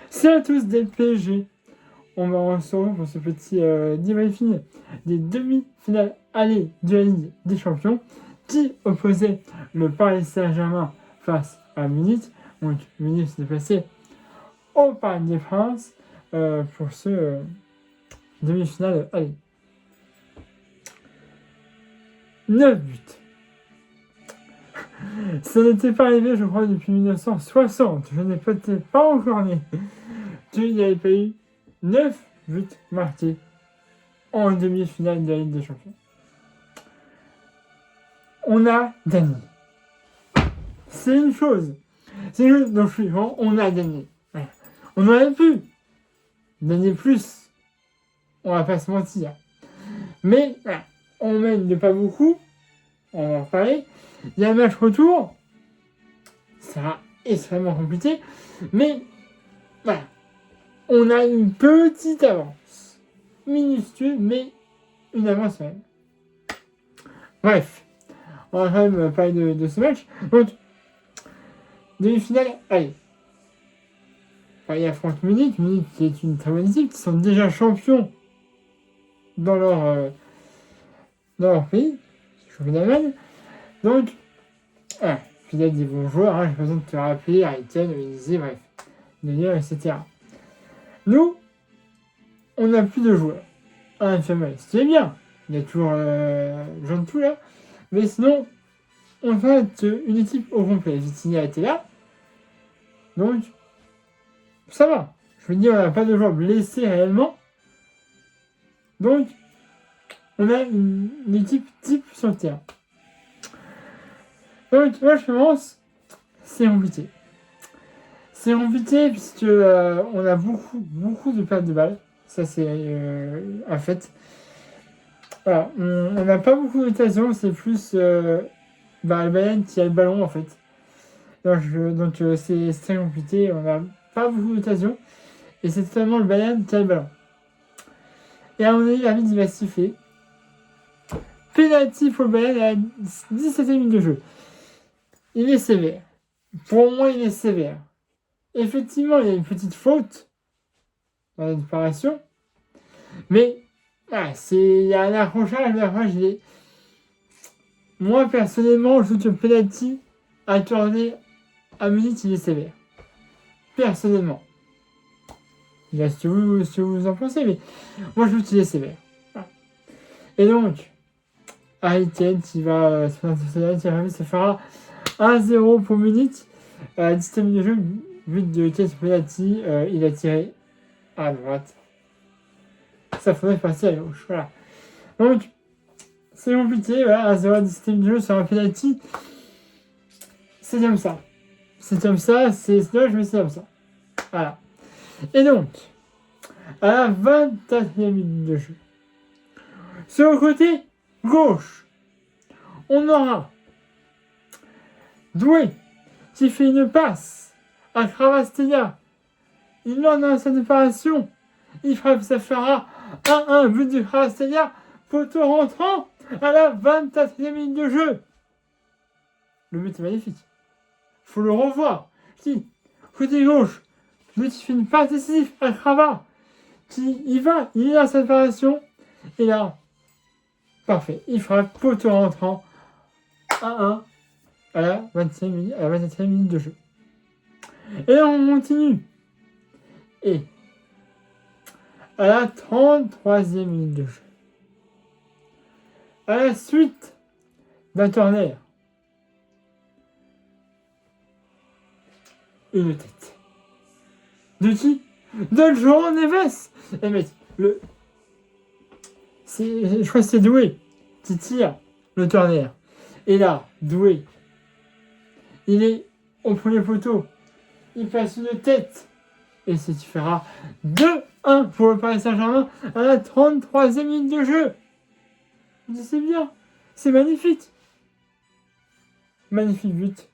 Salut à tous des PSG. On se retrouve pour ce petit débriefing des demi-finales aller de la Ligue des Champions qui opposait le Paris Saint-Germain face à Munich. Donc Munich s'est déplacé au Parc des Princes pour ce demi-finale aller. 9 buts. Ça n'était pas arrivé, je crois, depuis 1960. Je n'ai peut-être pas encore né. Il n'y avait pas eu 9 buts marqués en demi-finale de la Ligue des Champions. On a gagné. C'est une chose. C'est une chose dont je suis grand, on a gagné. Voilà. On aurait pu gagner plus. On va pas se mentir. Mais voilà, on mène de pas beaucoup. On va en parler. Il y a un match retour. Ça sera extrêmement compliqué. Mais voilà. On a une petite avance. Minuscule, mais une avance quand même. Bref. On va quand même parler de ce match. Donc, demi-finale, allez. Il affronte Munich. Munich qui est une très bonne équipe, qui sont déjà champions dans leur pays, champion d'Allemagne. Donc, puis il y a des bons joueurs, j'ai pas besoin de te rappeler, Aitken, Olysée, bref, Neuer, etc. Nous, on n'a plus de joueurs. Un FML, ce qui est bien. Il y a toujours Jean de tout là. Mais sinon, on va être une équipe au complet. Vitinha était là. Donc, ça va. Je veux dire, on n'a pas de joueurs blessés réellement. Donc, on a une équipe type sur le terrain. Donc, moi, je pense, c'est compliqué. C'est compliqué puisque on a beaucoup de pertes de balles. Ça, c'est un fait. Voilà, on n'a pas beaucoup d'occasions, c'est plus le Bayern qui a le ballon en fait. Donc c'est très compliqué, on n'a pas beaucoup d'occasions. Et c'est totalement le Bayern qui a le ballon. Et à mon avis, l'arbitre il va siffler. Penalty pour le Bayern à la 17e minute de jeu. Il est sévère. Pour moi, il est sévère. Effectivement, il y a une petite faute dans la séparation. Mais il y a un accrochage, il est... Moi, personnellement, je trouve que le penalty accordé à Munich, il est sévère. Personnellement. Il y a ce que vous en pensez, mais moi, je trouve qu'il est sévère. Voilà. Et donc, Aitken qui va ça fera 1-0 pour Munich. À la 10e minute de jeu, but de Kess penalty, il a tiré à droite. Ça faudrait passer à gauche. Voilà. Donc, c'est compliqué. Voilà, 1-0 à 17 de jeu sur un penalty. C'est comme ça. C'est comme ça. C'est dommage, mais c'est comme ça. Voilà. Et donc, à la 24e minute de jeu, sur le côté gauche, on aura Doué qui fait une passe à Kvaratskhelia. Il lance dans sa séparation. Il frappe, ça fera 1-1, but de Kvaratskhelia, poteau rentrant à la 24e minute de jeu. Le but est magnifique. Faut le revoir. Je dis, côté gauche, le but fait une passe décisive à Krava. Il est dans sa séparation. Et là, parfait. Il frappe, poteau rentrant 1-1 à la 27e minute de jeu. Et là, on continue. Et à la 33e minute de jeu, à la suite d'un corner, une tête. De qui? De João Neves. Eh mec, je crois que c'est Doué qui tire le corner. Et là, Doué, il est au premier poteau. Il passe une tête. Et c'est qui fera 2-1 pour le Paris Saint-Germain à la 33e minute de jeu. Je dis c'est bien. C'est magnifique. Magnifique but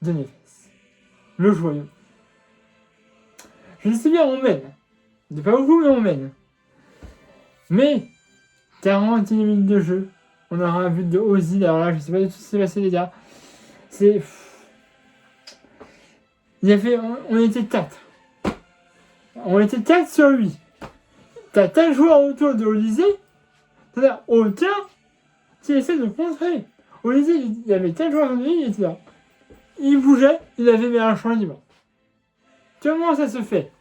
de Neves. Le joyau. Je dis c'est bien, on mène. C'est pas beaucoup, mais on mène. Mais 41 minutes de jeu. On aura un but de Ozil. Alors là, je sais pas du tout ce qui s'est passé, les gars. On était 4. On était 4 sur 8. T'as 4 joueurs autour de Olysée. T'en as aucun qui essaie de contrer. Olysée, il y avait 4 joueurs autour de lui, il était là. Il bougeait, il avait mis un champ libre. Comment ça se fait?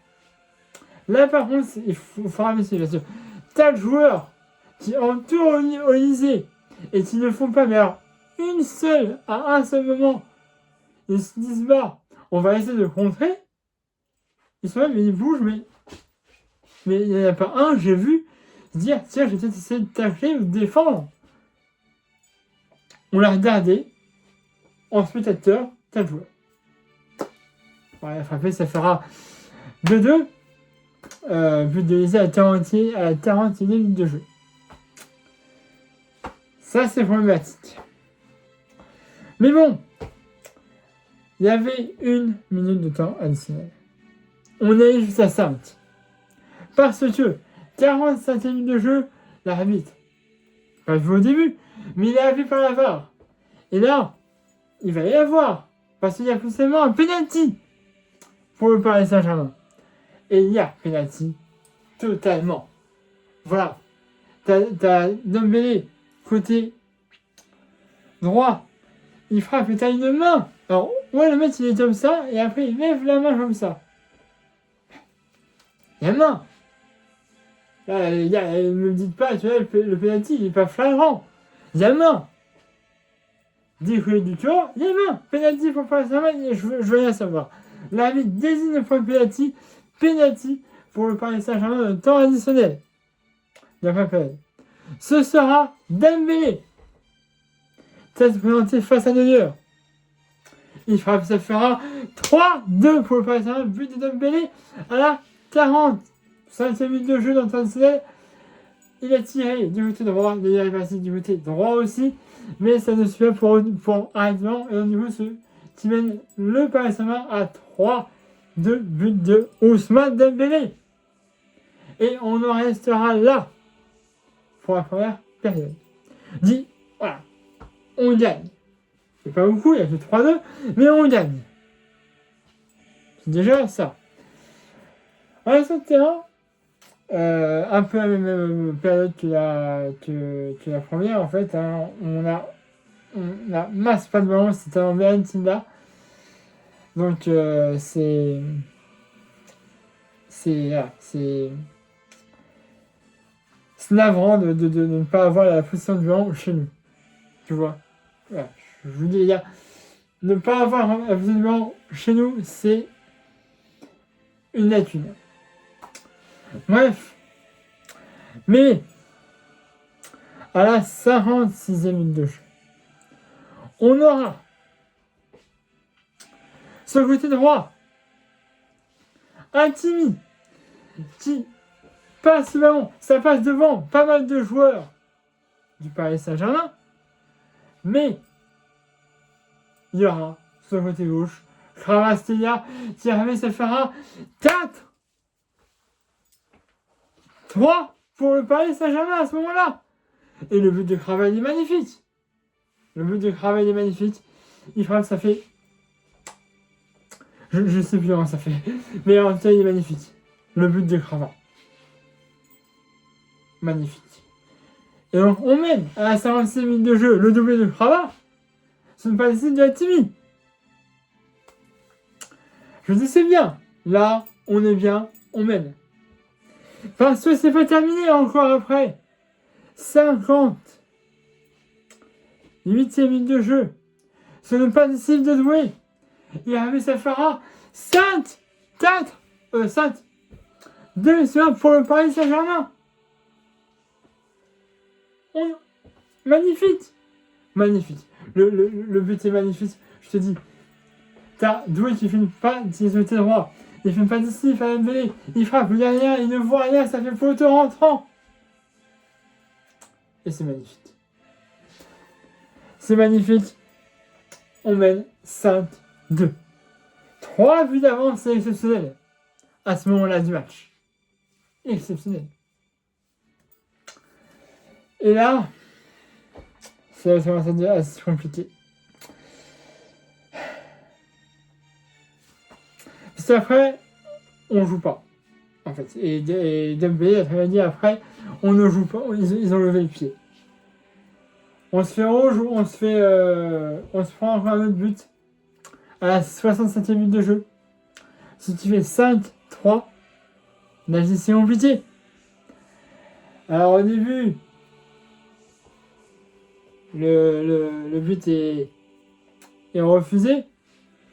Là, par contre, il faut ramasser, bien sûr. 4 joueurs qui entourent Olysée et qui ne font pas, mais alors, à un seul moment, ils se disent, bah, on va essayer de contrer. Ils sont là, mais ils bougent, mais il n'y en a pas un, j'ai vu, se dire, tiens, je vais peut-être essayer de tacler ou de défendre. On l'a regardé, en spectateur, 4 joueurs. Ouais, frappé, ça fera 2-2. But de Olysée à la 41e minute de jeu. Ça, c'est problématique. Mais bon, il y avait 1 minute de temps additionnel. On est juste à ça. Parce que 45 minutes de jeu, l'arbitre, pas vu au début, mais il a vu par la VAR. Et là, il va y avoir, parce qu'il y a forcément un penalty pour le Paris Saint-Germain. Et il y a penalty totalement. Voilà. T'as Dembélé, côté droit, il frappe et t'as une main. Alors, ouais, le mec il est comme ça, et après il lève la main comme ça. Il y a main. Là, les gars, ne me dites pas, tu vois, le penalty il est pas flagrant. Il y a main. Découlé du cœur, il y a main. Penalty pour Paris Saint-Germain, je veux rien savoir. L'arbitre désigne le point de penalty pour le Paris Saint-Germain de temps additionnel. Il n'y a pas peine. Ce sera Dembélé. Ça se présenter face à Neuer. Il frappe, ça fera 3-2 pour le Paris Saint-Germain. But de Dembélé à la 45e minute de jeu dans le temps additionnel. Il a tiré du côté droit, il est passé du côté droit aussi, mais ça ne suffit pas pour arrêtement. Et au niveau qui mène le Paris Saint-Germain à 3-2 buts de Ousmane Dembélé. Et on en restera là pour la première période. Dit, voilà, on gagne. C'est pas beaucoup, il n'y a que 3-2, mais on gagne. C'est déjà ça. En restant de terrain, un peu à la même période que la première, en fait, hein, on a masse pas de ballon, c'était en Valentina. Donc, c'est navrant de ne pas avoir la position du ballon chez nous. Tu vois, voilà, je vous dis, les gars, ne pas avoir la position du ballon chez nous, c'est une lacune. Bref, mais à la 56e minute de jeu, on aura sur le côté droit Hakimi qui passe le ballon, ça passe devant pas mal de joueurs du Paris Saint-Germain, mais il y aura sur le côté gauche Kvaratskhelia qui arrive, ça fera 4-3 pour le Paris Saint-Germain à ce moment-là. Et le but de Kvaratskhelia est magnifique. Il frappe, ça fait... Je sais plus comment ça fait. Mais en tout cas, il est magnifique. Le but de Kvaratskhelia. Magnifique. Et donc, on mène à la 56e minute de jeu le doublé de Kvaratskhelia. Ce n'est pas le signe de Hakimi. Je dis c'est bien. Là, on est bien, on mène. Parce que c'est pas terminé encore après. 58e minute de jeu. Ce n'est pas décisif de jouer. Et Hervé Safara, 2 pour le Paris Saint-Germain. Magnifique. Le but est magnifique. Je te dis. T'as Doué qui filme pas du côté droit. Il filme pas d'ici, il fait Dembélé. Il frappe le derrière, il ne voit rien, ça fait faute rentrant. Et c'est magnifique. On mène 5-2. 3 buts d'avance, c'est exceptionnel. À ce moment-là du match. Exceptionnel. Et là, ça commence à être assez compliqué. Parce qu'après, on joue pas, en fait. Et Dembélé a très bien dit après, on ne joue pas, ils ont levé le pied. On se fait rouge, on se prend encore un autre but à la 67e minute de jeu. Si tu fais 5-3, là c'est compliqué. Alors au début, le but est refusé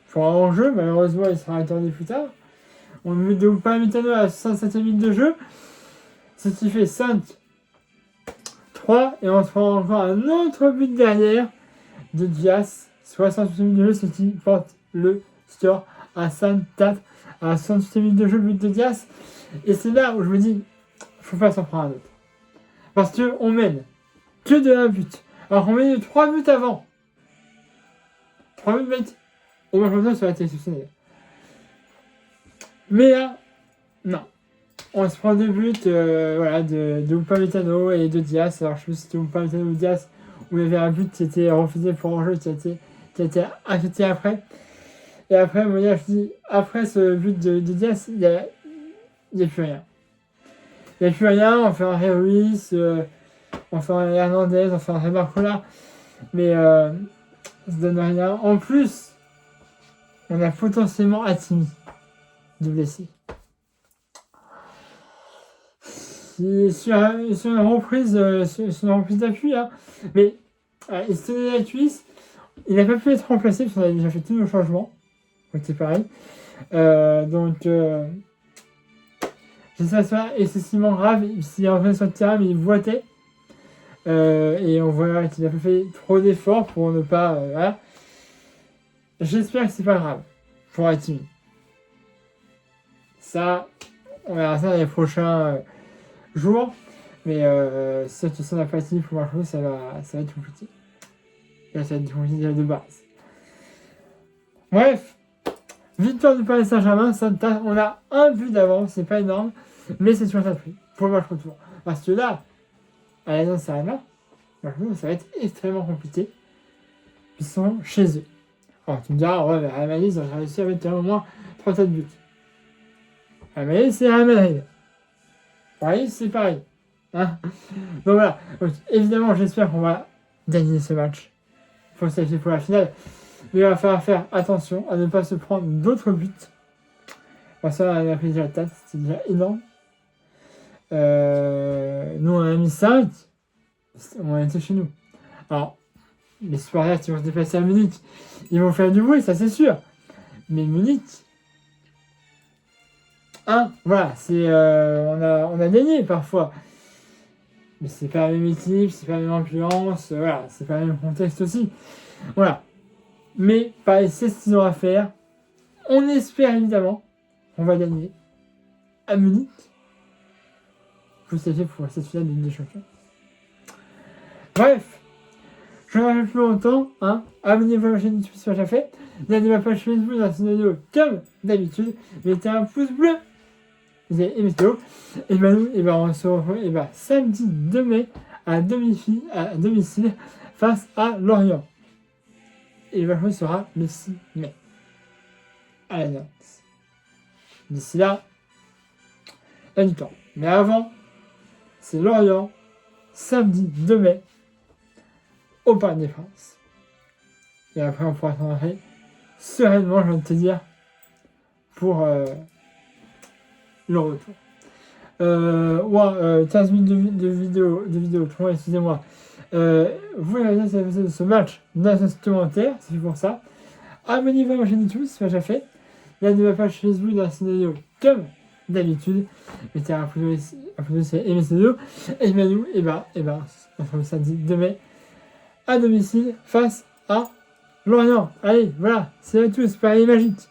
pour un hors-jeu. Malheureusement, il sera interdit plus tard. On met de Upamecano à la 67e minute de jeu. Ce qui fait 5-3 et on se prend encore un autre but derrière de Diaz. 68e minute de jeu, ce qui porte le score à 5-4 à la 68e minute de jeu, but de Diaz. Et c'est là où je me dis, faut pas s'en prendre un autre. Parce qu'on mène que de 1 but. Alors qu'on mène de 3 buts avant. 3 buts, mec. Au moins, comme ça, ça aurait été exceptionnel. Mais là, non. On se prend 2 buts voilà, de Upamecano et de Diaz. Alors je sais pas si c'était Upamecano ou Diaz où il y avait un but qui était refusé pour un jeu qui a été accepté après. Et après, moi, je dis, après ce but de Diaz, il n'y a plus rien. Il n'y a plus rien, on fait un Ruiz, on fait un Hernandez, on fait un Remarcola, mais ça ne donne rien. En plus, on a potentiellement Hakimi de blessé. Sur une reprise d'appui, hein, mais il se tenait la cuisse, il n'a pas pu être remplacé parce qu'on a déjà fait tous nos changements. C'est pareil. Donc, je sais pas si c'est excessivement grave. S'il est revenu sur le terrain, mais il boitait. Et on voit qu'il a pas fait trop d'efforts pour ne pas. Voilà. J'espère que c'est pas grave pour Hakimi. Ça, on verra ça dans les prochains jours. Mais si ça n'a pas Hakimi pour marcher, ça va être compliqué. Là, ça va être compliqué de base. Bref. Victoire du Paris Saint-Germain, on a un but d'avance, c'est pas énorme, mais c'est sur ça prix pour le match retour. Parce que là, à l'Allianz Arena, ça va être extrêmement compliqué. Ils sont chez eux. Alors tu me diras, ouais, mais Real Madrid, ils ont réussi à mettre au moins 3-4 buts. Real Madrid, c'est Real Madrid. Paris, c'est Paris. Hein. Donc voilà. Donc, évidemment, j'espère qu'on va gagner ce match. Il faut s'acheter pour la finale. Mais il va falloir faire attention à ne pas se prendre d'autres buts. Parce que là, on a pris déjà 4, c'est déjà énorme. Nous, on a mis 5. On était chez nous. Alors, les supporters qui vont se déplacer à Munich, ils vont faire du bruit, ça c'est sûr. Mais Munich, voilà, c'est, on a gagné parfois. Mais c'est pas la même équipe, c'est pas la même influence, voilà, c'est pas le même contexte aussi. Voilà. Mais Paris sait ce qu'ils ont à faire. On espère évidemment qu'on va gagner à Munich. Vous savez pour cette finale de Ligue des Champions. Bref, je ne rappelle plus longtemps. Abonnez-vous à ma chaîne YouTube si ce n'est pas déjà fait. Regardez ma page Facebook dans cette vidéo comme d'habitude. Mettez un pouce bleu. Vous avez aimé cette vidéo. Et ben nous, on se retrouve samedi 2 mai à domicile face à Lorient. Et le match sera le 6 mai. À la Nantes. D'ici là, il y a du temps. Mais avant, c'est Lorient, samedi 2 mai, au Parc des Princes. Et après, on pourra s'en sereinement, je viens de te dire, pour le retour. 15 minutes de vidéo, excusez-moi. Vous avez de ce match dans un commentaire, c'est pour ça. Abonnez-vous à ma chaîne YouTube si ce n'est pas déjà fait. Regardez ma page Facebook dans cette vidéo comme d'habitude. Mettez un pouce bleu si vous aimez cette vidéo. Et bien nous, on se retrouve samedi 2 mai à domicile face à Lorient. Allez, voilà, c'est à tous, Paris magique.